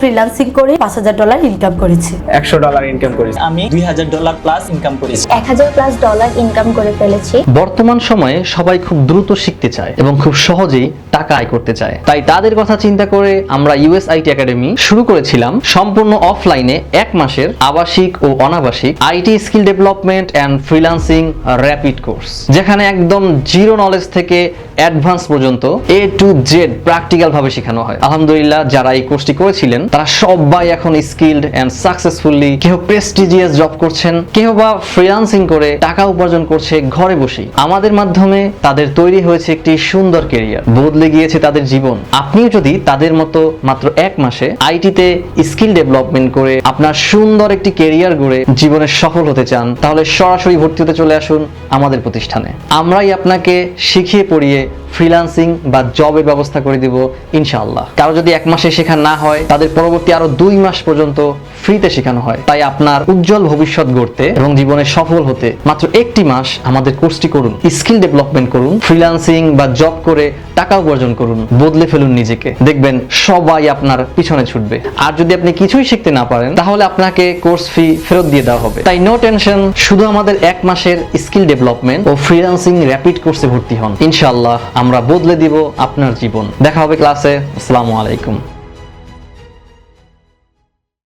Freelancing করে $5,000 income করেছি। $100 income করেছি। আমি $2,000 প্লাস ইনকাম করেছি। $1,000+ ইনকাম করে ফেলেছি। বর্তমান সময়ে সবাই খুব দ্রুত শিখতে চায় এবং খুব সহজেই টাকা আয় করতে চায়, তাই তাদের কথা চিন্তা করে আমরা ইউএসআইটি একাডেমি শুরু করেছিলাম সম্পূর্ণ অফলাইনে 1 মাসের আবাসিক ও অনাবাসিক IT skill development and freelancing rapid course, যেখানে একদম জিরো নলেজ থেকে অ্যাডভান্স পর্যন্ত A to Z প্র্যাকটিক্যাল ভাবে শেখানো হয়। আলহামদুলিল্লাহ, যারা এই কোর্সটি করেছিলেন তারা সবাই এখন স্কিলড এন্ড সাকসেসফুলি, কেউ প্রেস্টিজিয়াস জব করছেন, কেউ বা ফ্রিল্যান্সিং করে টাকা উপার্জন করছে ঘরে বসেই। আমাদের মাধ্যমে তাদের তৈরি হয়েছে একটি সুন্দর ক্যারিয়ার, বদলে গিয়েছে তাদের জীবন। আপনিও যদি তাদের মতো মাত্র 1 মাসে আইটিতে স্কিল ডেভেলপমেন্ট করে আপনার সুন্দর একটি ক্যারিয়ার গড়ে জীবনে সফল হতে চান, তাহলে সরাসরি ভর্তি হতে চলে আসুন আমাদের প্রতিষ্ঠানে। আমরাই আপনাকে শিখিয়ে পড়িয়ে ফ্রিল্যান্সিং বা জবের ব্যবস্থা করে দিব ইনশাআল্লাহ। কারো যদি 1 মাসে শেখা না হয়, তাদের পরবর্তী আরো 2 মাস পর্যন্ত ফ্রিতে শেখানো হয়। তাই আপনার উজ্জ্বল ভবিষ্যৎ গড়তে এবং জীবনে সফল হতে মাত্র 1টি মাস আমাদের কোর্সটি করুন, স্কিল ডেভেলপমেন্ট করুন, ফ্রিল্যান্সিং বা জব করে টাকা উপার্জন করুন, বদলে ফেলুন নিজেকে। দেখবেন সবাই আপনার পিছনে ছুটবে। আর যদি আপনি কিছুই শিখতে না পারেন, তাহলে আপনাকে কোর্স ফি ফেরত দিয়ে দেওয়া হবে। তাই নো টেনশন, শুধু আমাদের 1 মাসের স্কিল ডেভেলপমেন্ট ও ফ্রিল্যান্সিং র্যাপিড কোর্সে ভর্তি হন। ইনশাআল্লাহ আমরা বদলে দিব আপনার জীবন। দেখা হবে ক্লাসে। আসসালামু আলাইকুম।